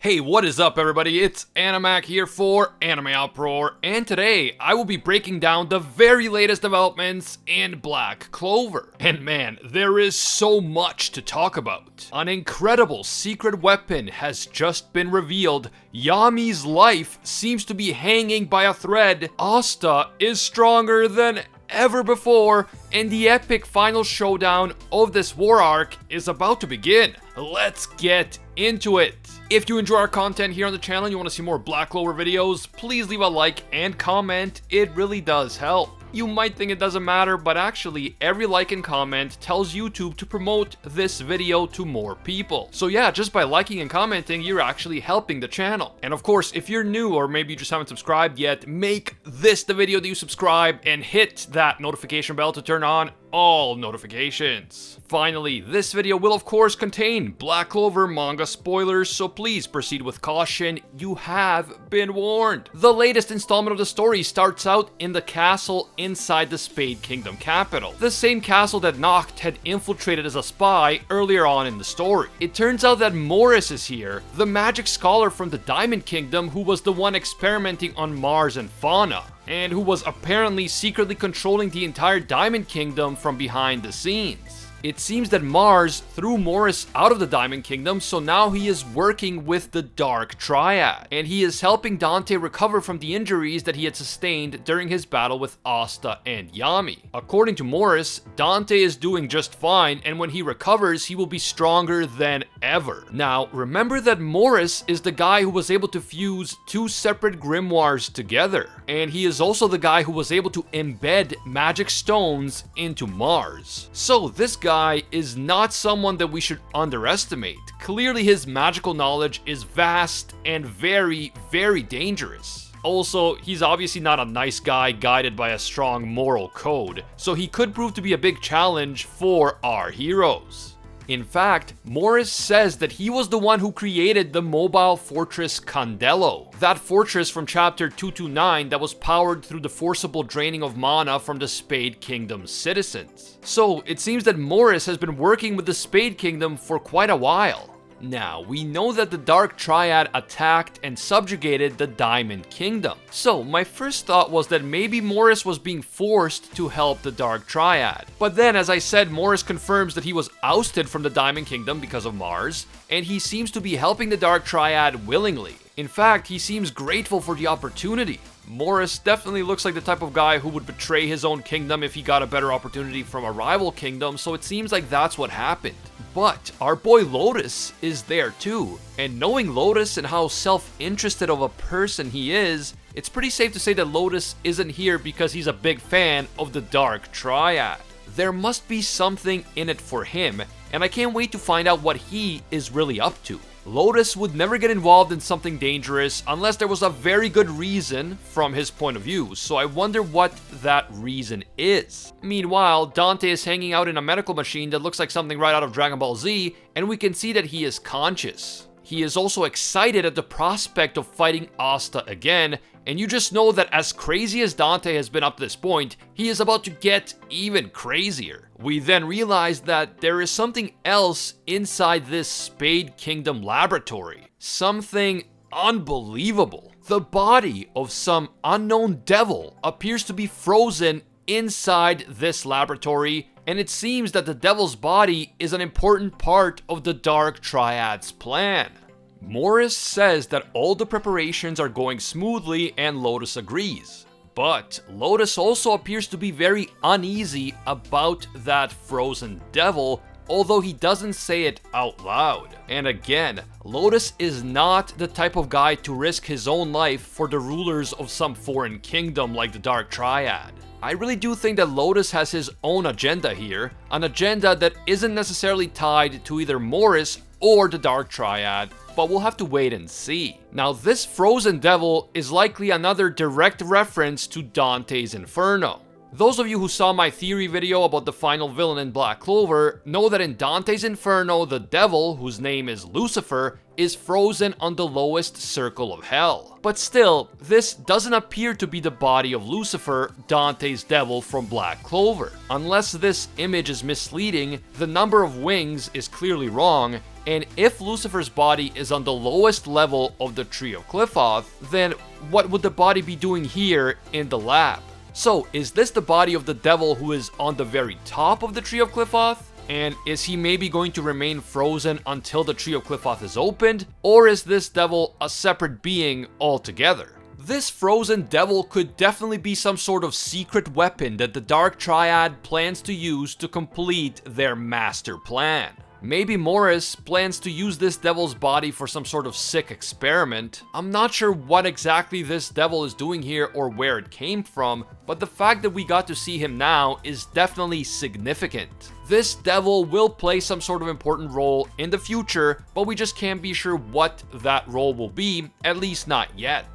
Hey, what is up everybody? It's Animac here for AnimeUproar, and today I will be breaking down the very latest developments in Black Clover. And man, there is so much to talk about. An incredible secret weapon has just been revealed, Yami's life seems to be hanging by a thread, Asta is stronger than ever before, and the epic final showdown of this war arc is about to begin. Let's get into it. If you enjoy our content here on the channel and you want to see more Black Clover videos, please leave a like and comment, it really does help. You might think it doesn't matter, but actually every like and comment tells YouTube to promote this video to more people. So yeah, just by liking and commenting, you're actually helping the channel. And of course, if you're new or maybe you just haven't subscribed yet, make this the video that you subscribe and hit that notification bell to turn on all notifications. Finally, this video will of course contain Black Clover manga spoilers, so please proceed with caution, you have been warned. The latest installment of the story starts out in the castle inside the Spade Kingdom capital, the same castle that Nacht had infiltrated as a spy earlier on in the story. It turns out that Morris is here, the magic scholar from the Diamond Kingdom who was the one experimenting on Mars and Fauna, and who was apparently secretly controlling the entire Diamond Kingdom from behind the scenes. It seems that Mars threw Morris out of the Diamond Kingdom, so now he is working with the Dark Triad, and he is helping Dante recover from the injuries that he had sustained during his battle with Asta and Yami. According to Morris, Dante is doing just fine, and when he recovers, he will be stronger than ever. Now, remember that Morris is the guy who was able to fuse two separate grimoires together, and he is also the guy who was able to embed magic stones into Mars. So this guy is not someone that we should underestimate. Clearly his magical knowledge is vast and very, very dangerous. Also, he's obviously not a nice guy guided by a strong moral code, so he could prove to be a big challenge for our heroes. In fact, Morris says that he was the one who created the mobile fortress Candello, that fortress from chapter 229 that was powered through the forcible draining of mana from the Spade Kingdom's citizens. So it seems that Morris has been working with the Spade Kingdom for quite a while. Now, we know that the Dark Triad attacked and subjugated the Diamond Kingdom. So, my first thought was that maybe Morris was being forced to help the Dark Triad. But then, as I said, Morris confirms that he was ousted from the Diamond Kingdom because of Mars, and he seems to be helping the Dark Triad willingly. In fact, he seems grateful for the opportunity. Morris definitely looks like the type of guy who would betray his own kingdom if he got a better opportunity from a rival kingdom, so it seems like that's what happened. But our boy Lotus is there too, and knowing Lotus and how self-interested of a person he is, it's pretty safe to say that Lotus isn't here because he's a big fan of the Dark Triad. There must be something in it for him, and I can't wait to find out what he is really up to. Lotus would never get involved in something dangerous unless there was a very good reason from his point of view, so I wonder what that reason is. Meanwhile, Dante is hanging out in a medical machine that looks like something right out of Dragon Ball Z, and we can see that he is conscious. He is also excited at the prospect of fighting Asta again, and you just know that as crazy as Dante has been up to this point, he is about to get even crazier. We then realize that there is something else inside this Spade Kingdom laboratory. Something unbelievable. The body of some unknown devil appears to be frozen inside this laboratory, and it seems that the devil's body is an important part of the Dark Triad's plan. Morris says that all the preparations are going smoothly and Lotus agrees. But Lotus also appears to be very uneasy about that frozen devil, although he doesn't say it out loud. And again, Lotus is not the type of guy to risk his own life for the rulers of some foreign kingdom like the Dark Triad. I really do think that Lotus has his own agenda here, an agenda that isn't necessarily tied to either Morris or the Dark Triad, but we'll have to wait and see. Now, this frozen devil is likely another direct reference to Dante's Inferno. Those of you who saw my theory video about the final villain in Black Clover know that in Dante's Inferno, the devil, whose name is Lucifer, is frozen on the lowest circle of hell. But still, this doesn't appear to be the body of Lucifer, Dante's devil from Black Clover. Unless this image is misleading, the number of wings is clearly wrong, And if Lucifer's body is on the lowest level of the Tree of Qliphoth, then what would the body be doing here in the lab? So, is this the body of the devil who is on the very top of the Tree of Qliphoth? And is he maybe going to remain frozen until the Tree of Qliphoth is opened? Or is this devil a separate being altogether? This frozen devil could definitely be some sort of secret weapon that the Dark Triad plans to use to complete their master plan. Maybe Morris plans to use this devil's body for some sort of sick experiment. I'm not sure what exactly this devil is doing here or where it came from, but the fact that we got to see him now is definitely significant. This devil will play some sort of important role in the future, but we just can't be sure what that role will be, at least not yet.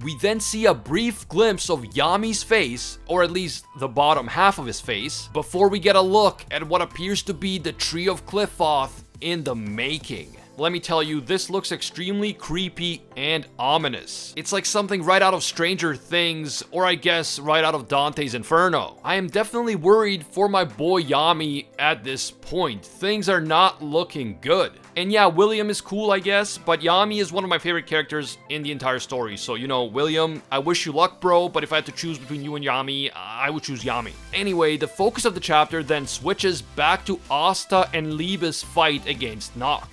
We then see a brief glimpse of Yami's face, or at least the bottom half of his face, before we get a look at what appears to be the Tree of Qliphoth in the making. Let me tell you, this looks extremely creepy and ominous. It's like something right out of Stranger Things, or I guess right out of Dante's Inferno. I am definitely worried for my boy Yami at this point. Things are not looking good. And yeah, William is cool, I guess, but Yami is one of my favorite characters in the entire story. So, you know, William, I wish you luck, bro, but if I had to choose between you and Yami, I would choose Yami. Anyway, the focus of the chapter then switches back to Asta and Liebe's fight against Nacht.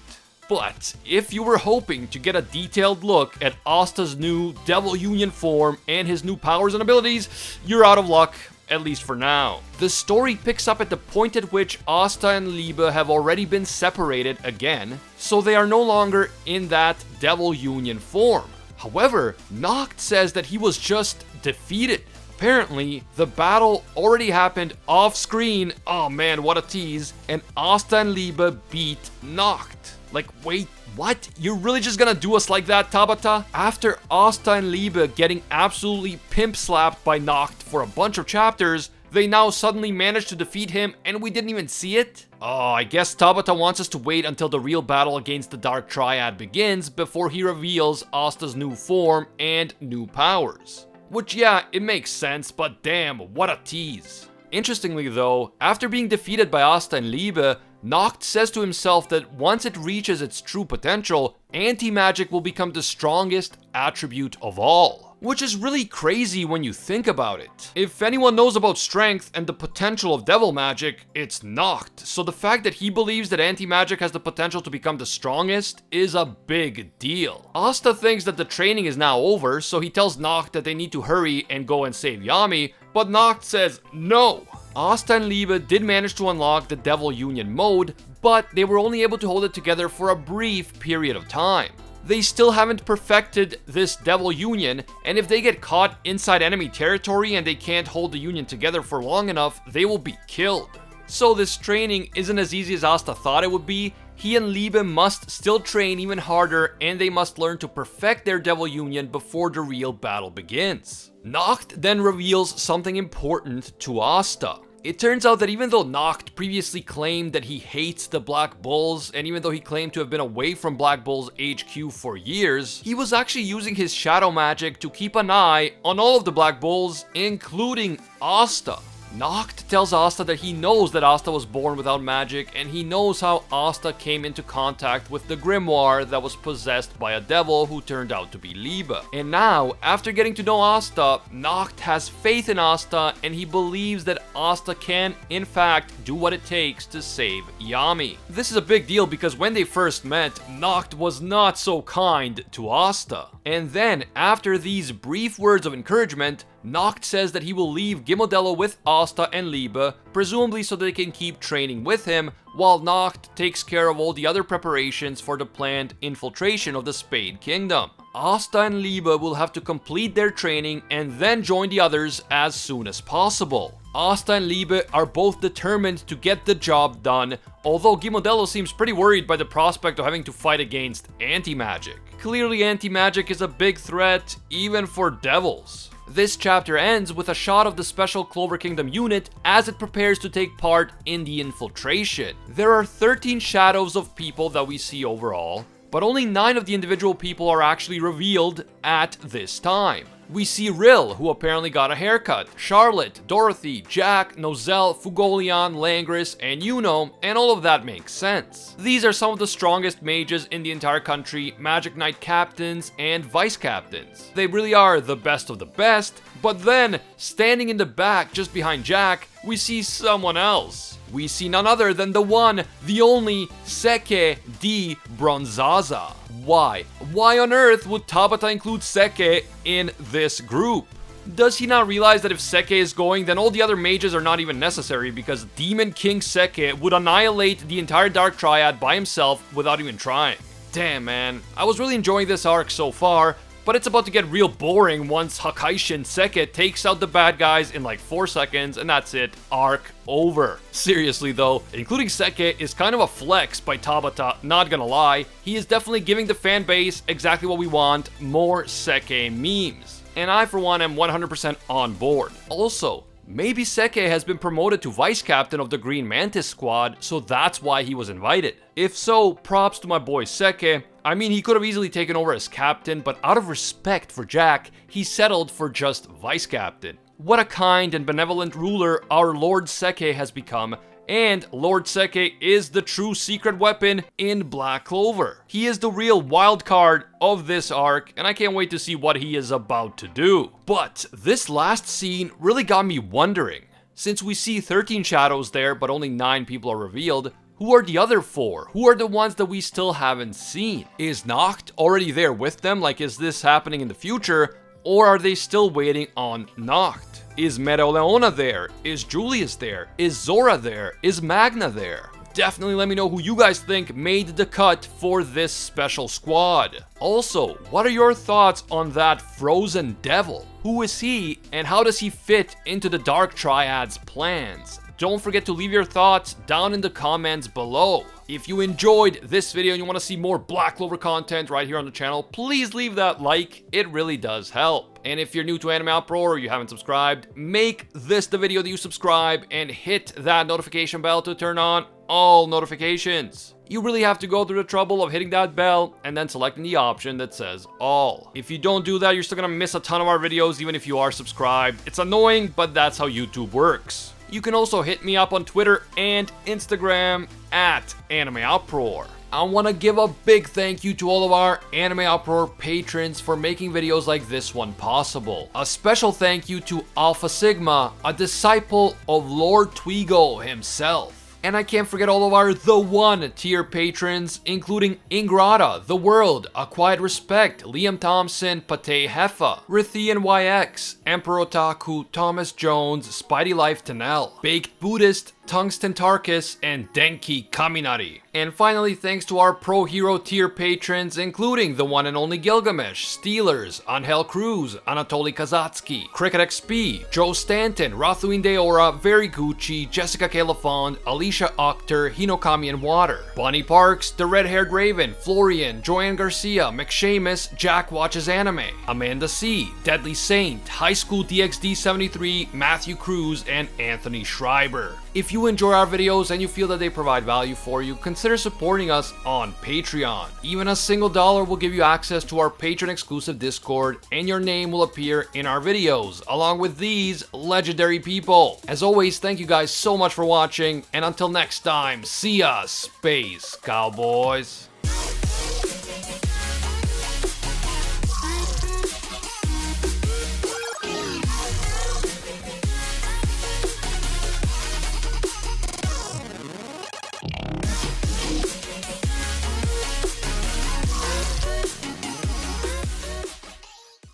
But if you were hoping to get a detailed look at Asta's new Devil Union form and his new powers and abilities, you're out of luck, at least for now. The story picks up at the point at which Asta and Liebe have already been separated again, so they are no longer in that Devil Union form. However, Nacht says that he was just defeated. Apparently, the battle already happened off screen, oh man, what a tease, and Asta and Liebe beat Nacht. Like, wait, what? You're really just gonna do us like that, Tabata? After Asta and Liebe getting absolutely pimp-slapped by Nacht for a bunch of chapters, they now suddenly managed to defeat him and we didn't even see it? Oh, I guess Tabata wants us to wait until the real battle against the Dark Triad begins before he reveals Asta's new form and new powers. Which, yeah, it makes sense, but damn, what a tease. Interestingly though, after being defeated by Asta and Liebe, Nacht says to himself that once it reaches its true potential, anti-magic will become the strongest attribute of all. Which is really crazy when you think about it. If anyone knows about strength and the potential of devil magic, it's Nacht. So the fact that he believes that anti-magic has the potential to become the strongest is a big deal. Asta thinks that the training is now over, so he tells Nacht that they need to hurry and go and save Yami, but Nacht says no. Asta and Liebe did manage to unlock the Devil Union mode, but they were only able to hold it together for a brief period of time. They still haven't perfected this Devil Union, and if they get caught inside enemy territory and they can't hold the Union together for long enough, they will be killed. So this training isn't as easy as Asta thought it would be. He and Liebe must still train even harder, and they must learn to perfect their Devil Union before the real battle begins. Nacht then reveals something important to Asta. It turns out that even though Nacht previously claimed that he hates the Black Bulls, and even though he claimed to have been away from Black Bull's HQ for years, he was actually using his shadow magic to keep an eye on all of the Black Bulls, including Asta. Nacht tells Asta that he knows that Asta was born without magic, and he knows how Asta came into contact with the grimoire that was possessed by a devil who turned out to be Liebe. And now, after getting to know Asta, Nacht has faith in Asta, and he believes that Asta can, in fact, do what it takes to save Yami. This is a big deal because when they first met, Nacht was not so kind to Asta. And then, after these brief words of encouragement, Nacht says that he will leave Gimodello with Asta and Liebe, presumably so they can keep training with him, while Nacht takes care of all the other preparations for the planned infiltration of the Spade Kingdom. Asta and Liebe will have to complete their training and then join the others as soon as possible. Asta and Liebe are both determined to get the job done, although Gimodello seems pretty worried by the prospect of having to fight against anti-magic. Clearly anti-magic is a big threat, even for devils. This chapter ends with a shot of the Special Clover Kingdom unit as it prepares to take part in the infiltration. There are 13 shadows of people that we see overall, but only 9 of the individual people are actually revealed at this time. We see Rill, who apparently got a haircut, Charlotte, Dorothy, Jack, Nozel, Fugolion, Langris, and Yuno, and all of that makes sense. These are some of the strongest mages in the entire country, Magic Knight captains and vice captains. They really are the best of the best, but then, standing in the back just behind Jack, we see someone else. We see none other than the one, the only Seke di Bronzaza. Why? Why on earth would Tabata include Seke in this group? Does he not realize that if Seke is going, then all the other mages are not even necessary because Demon King Seke would annihilate the entire Dark Triad by himself without even trying? Damn, man. I was really enjoying this arc so far, but it's about to get real boring once Hakaishin Seke takes out the bad guys in like 4 seconds, and that's it. Arc over. Seriously though, including Seke is kind of a flex by Tabata, not gonna lie. He is definitely giving the fan base exactly what we want, more Seke memes. And I for one am 100% on board. Also, maybe Seke has been promoted to vice captain of the Green Mantis squad, so that's why he was invited. If so, props to my boy Seke. I mean, he could have easily taken over as captain, but out of respect for Jack, he settled for just vice captain. What a kind and benevolent ruler our Lord Seke has become, and Lord Seke is the true secret weapon in Black Clover. He is the real wild card of this arc, and I can't wait to see what he is about to do. But this last scene really got me wondering. Since we see 13 shadows there, but only 9 people are revealed, who are the other 4? Who are the ones that we still haven't seen? Is Nacht already there with them? Like, is this happening in the future? Or are they still waiting on Nacht? Is Mereoleona there? Is Julius there? Is Zora there? Is Magna there? Definitely let me know who you guys think made the cut for this special squad. Also, what are your thoughts on that frozen devil? Who is he and how does he fit into the Dark Triad's plans? Don't forget to leave your thoughts down in the comments below. If you enjoyed this video and you want to see more Black Clover content right here on the channel, please leave that like, it really does help. And if you're new to AnimeUproar or you haven't subscribed, make this the video that you subscribe and hit that notification bell to turn on all notifications. You really have to go through the trouble of hitting that bell and then selecting the option that says all. If you don't do that, you're still gonna miss a ton of our videos even if you are subscribed. It's annoying, but that's how YouTube works. You can also hit me up on Twitter and Instagram at AnimeUproar. I want to give a big thank you to all of our AnimeUproar patrons for making videos like this one possible. A special thank you to Alpha Sigma, a disciple of Lord Twigo himself. And I can't forget all of our The One tier patrons, including Ingrata, The World, A Quiet Respect, Liam Thompson, Pate Heffa, Rithian YX, Emperor Otaku, Thomas Jones, Spidey Life Tanel, Baked Buddhist, Tungsten Tarkus, and Denki Kaminari. And finally, thanks to our Pro Hero tier patrons, including the one and only Gilgamesh, Steelers, Angel Cruz, Anatoly Kazatsky, Cricket XP, Joe Stanton, Rathuin Deora, Very Gucci, Jessica K. LaFond, Alicia Octor, Hinokami and Water, Bonnie Parks, The Red-Haired Raven, Florian, Joanne Garcia, McShamus, Jack Watches Anime, Amanda C, Deadly Saint, High School DXD 73, Matthew Cruz, and Anthony Schreiber. If you enjoy our videos and you feel that they provide value for you, consider supporting us on Patreon. Even a single $1 will give you access to our patron exclusive Discord, and your name will appear in our videos, along with these legendary people. As always, thank you guys so much for watching, and until next time, see ya, Space Cowboys.